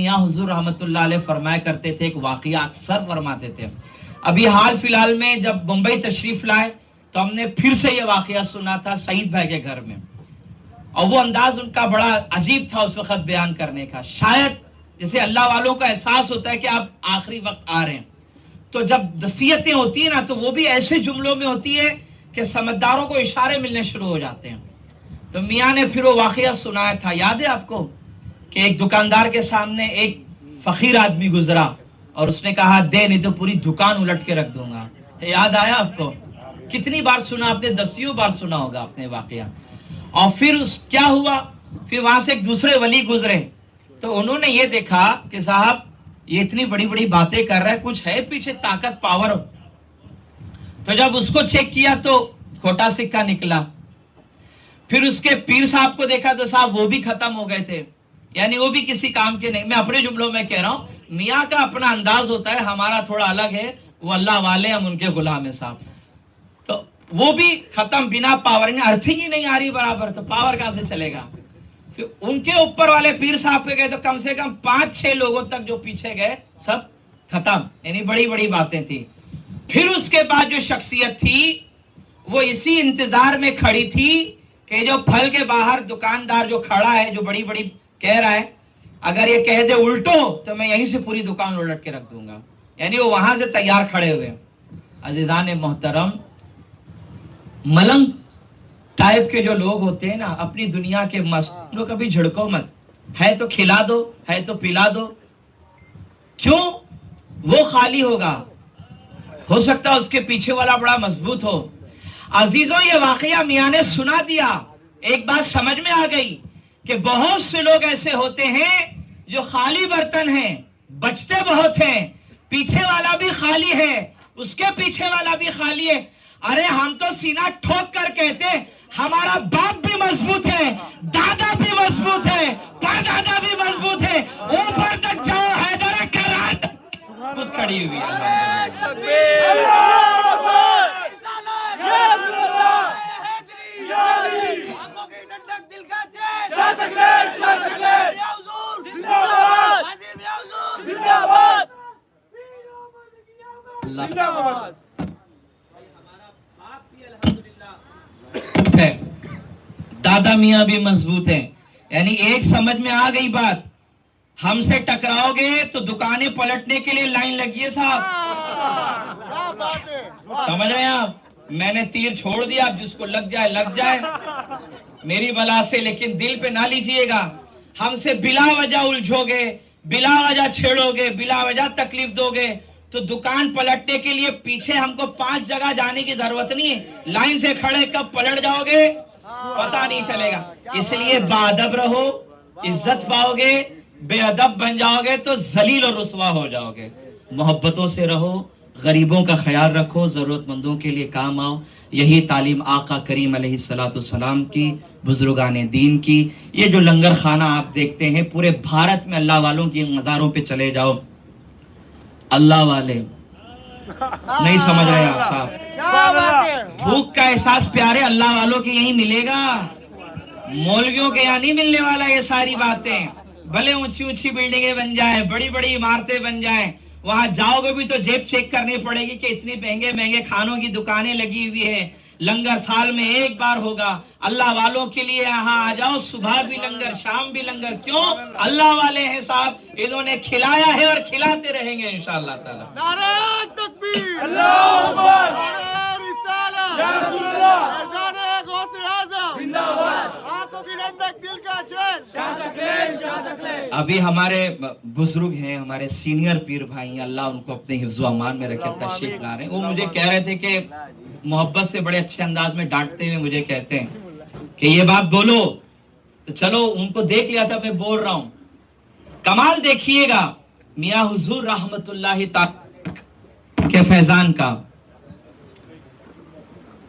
میاں حضور رحمتullah علیہ فرمایا کرتے تھے، ایک واقعہ اکثر فرماتے تھے. ابھی حال فی الحال میں جب بمبئی تشریف لائے تو ہم نے پھر سے یہ واقعہ سنا تھا سعید بھائی کے گھر میں، اور وہ انداز ان کا بڑا عجیب تھا اس وقت بیان کرنے کا. شاید جیسے اللہ والوں کا احساس ہوتا ہے کہ آپ آخری وقت آ رہے ہیں، تو جب نصیحتیں ہوتی ہیں نا تو وہ بھی ایسے جملوں میں ہوتی ہے کہ سمجھداروں کو اشارے ملنے شروع ہو جاتے ہیں. تو میاں نے پھر وہ واقعہ سنایا تھا، یاد ہے آپ کو کہ ایک دکاندار کے سامنے ایک فقیر آدمی گزرا اور اس نے کہا دے نہیں تو پوری دکان الٹ کے رکھ دوں گا. یاد آیا آپ کو؟ کتنی بار سنا آپ نے؟ دسیوں بار سنا ہوگا آپ نے واقعہ. اور پھر کیا ہوا، پھر وہاں سے ایک دوسرے ولی گزرے تو انہوں نے یہ دیکھا کہ صاحب یہ اتنی بڑی بڑی باتیں کر رہا ہے، کچھ ہے پیچھے طاقت، پاور. تو جب اس کو چیک کیا تو کھوٹا سکہ نکلا. پھر اس کے پیر صاحب کو دیکھا تو صاحب وہ بھی ختم ہو گئے تھے، یعنی وہ بھی کسی کام کے نہیں. میں اپنے جملوں میں کہہ رہا ہوں، میاں کا اپنا انداز ہوتا ہے، ہمارا تھوڑا الگ ہے. وہ اللہ والے، ہم ان کے غلام ہیں صاحب. تو وہ بھی ختم، بنا پاور، ارتھنگ ہی نہیں آ رہی برابر، تو پاور کہاں سے چلے گا. پھر ان کے اوپر والے پیر صاحب پہ گئے تو کم سے کم 5-6 لوگوں تک جو پیچھے گئے سب ختم، یعنی بڑی بڑی باتیں تھی. پھر اس کے بعد جو شخصیت تھی وہ اسی انتظار میں کھڑی تھی کہ جو پھل کے باہر دکاندار جو کھڑا ہے، جو بڑی بڑی کہہ رہا ہے، اگر یہ کہہ دے الٹو تو میں یہیں سے پوری دکان الٹ کے رکھ دوں گا. یعنی وہ وہاں سے تیار کھڑے ہوئے. عزیزان محترم، ملنگ ٹائپ کے جو لوگ ہوتے ہیں نا اپنی دنیا کے مست، لوگ کبھی جھڑکو مت، ہے تو کھلا دو، ہے تو پلا دو. کیوں؟ وہ خالی ہوگا، ہو سکتا ہے اس کے پیچھے والا بڑا مضبوط ہو. عزیزوں، یہ واقعہ میاں نے سنا دیا، ایک بات سمجھ میں آ گئی کہ بہت سے لوگ ایسے ہوتے ہیں جو خالی برتن ہیں، بچتے بہت ہیں، پیچھے والا بھی خالی ہے، اس کے پیچھے والا بھی خالی ہے. ارے ہم تو سینہ ٹھوک کر کہتے ہمارا باپ بھی مضبوط ہے، دادا بھی مضبوط ہے، پردادا بھی مضبوط ہے، اوپر تک جاؤ حیدر کرار خود کھڑی ہوئی ہے. دادا میاں بھی مضبوط ہیں. یعنی ایک سمجھ میں آ گئی بات، ہم سے ٹکراؤ گے تو دکانیں پلٹنے کے لیے لائن لگی ہے صاحب. سمجھ رہے ہیں آپ؟ میں نے تیر چھوڑ دیا، اب جس کو لگ جائے لگ جائے میری بلا سے، لیکن دل پہ نہ لیجئے گا. ہم سے بلا وجہ الجھو گے، بلا وجہ چھیڑو گے، بلا وجہ تکلیف دو گے تو دکان پلٹنے کے لیے پیچھے ہم کو 5 جگہ جانے کی ضرورت نہیں ہے. لائن سے کھڑے کب پلٹ جاؤ گے پتہ نہیں چلے گا. اس لیے باادب رہو، عزت پاؤ گے. بے ادب بن جاؤ گے تو ذلیل اور رسوا ہو جاؤ گے. محبتوں سے رہو، غریبوں کا خیال رکھو، ضرورت مندوں کے لیے کام آؤ. یہی تعلیم آقا کریم علیہ السلام کی، بزرگان دین کی. یہ جو لنگر خانہ آپ دیکھتے ہیں پورے بھارت میں، اللہ والوں کی مزاروں پہ چلے جاؤ. اللہ والے نہیں سمجھ رہے آپ صاحب؟ بھوک کا احساس پیارے اللہ والوں کے یہیں ملے گا، مولویوں کے یہاں نہیں ملنے والا. یہ ساری باتیں بھلے اونچی اونچی بلڈنگیں بن جائیں، بڑی بڑی عمارتیں بن جائیں، وہاں جاؤ گے بھی تو جیب چیک کرنی پڑے گی کہ اتنی مہنگے مہنگے کھانوں کی دکانیں لگی ہوئی ہے. لنگر سال میں ایک بار ہوگا. اللہ والوں کے لیے یہاں آ جاؤ، صبح بھی لنگر، شام بھی لنگر. کیوں؟ اللہ والے ہیں صاحب، انہوں نے کھلایا ہے اور کھلاتے رہیں گے انشاءاللہ تعالی. نعرہ تکبیر، اللہ اکبر، نعرہ رسالت، یا رسول اللہ، اذان غوث اعظم زندہ باد، آنکھوں کی ٹھنڈک دل کا چین، شاہ سکلین، شاہ سکلین. ابھی ہمارے بزرگ ہیں، ہمارے سینئر پیر بھائی ہیں، اللہ ان کو اپنے حفظ و امان میں رکھے، تشریف لا رہے ہیں. وہ مجھے کہہ رہے تھے کہ محبت سے بڑے اچھے انداز میں ڈانٹتے ہوئے مجھے کہتے ہیں کہ یہ بات بولو. تو چلو ان کو دیکھ لیا تھا، میں بول رہا ہوں. کمال دیکھیے گا میاں حضور رحمت اللہ تعالی کے فیضان کا.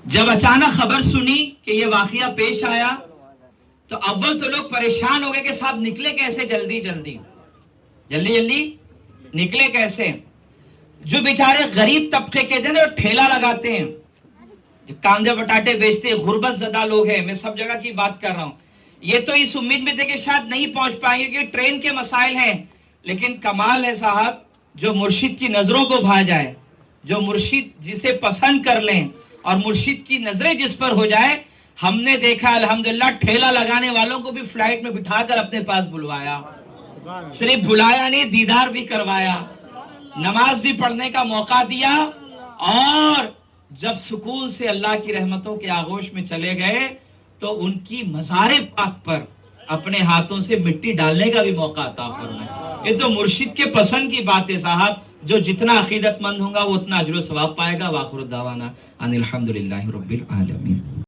جب اچانک خبر سنی کہ یہ واقعہ پیش آیا تو اول تو لوگ پریشان ہو گئے کہ صاحب نکلے کیسے جلدی جلدی نکلے کیسے. جو بیچارے غریب طبقے کے تھے نا، ٹھیلا لگاتے ہیں، کاندے بٹاٹے بیچتے ہیں، غربت زدہ لوگ ہیں، میں سب جگہ کی بات کر رہا ہوں. یہ تو اس امید میں تھے کہ شاید نہیں پہنچ پائیں گے کہ ٹرین کے مسائل ہیں. لیکن کمال ہے صاحب جو مرشد کی نظروں کو بھا جائے, جو مرشد جسے پسند کر لیں اور مرشد کی نظریں جس پر ہو جائے. ہم نے دیکھا الحمدللہ ٹھیلا لگانے والوں کو بھی فلائٹ میں بٹھا کر اپنے پاس بلوایا, صرف بلایا نہیں دیدار بھی کروایا, نماز بھی پڑھنے کا موقع دیا, اور جب سکون سے اللہ کی رحمتوں کے آغوش میں چلے گئے تو ان کی مزار پاک پر اپنے ہاتھوں سے مٹی ڈالنے کا بھی موقع عطا فرمائے. یہ تو مرشد کے پسند کی بات ہے صاحب. جو جتنا عقیدت مند ہوگا وہ اتنا اجر و ثواب پائے گا. وآخر دعوانا ان الحمدللہ رب العالمین.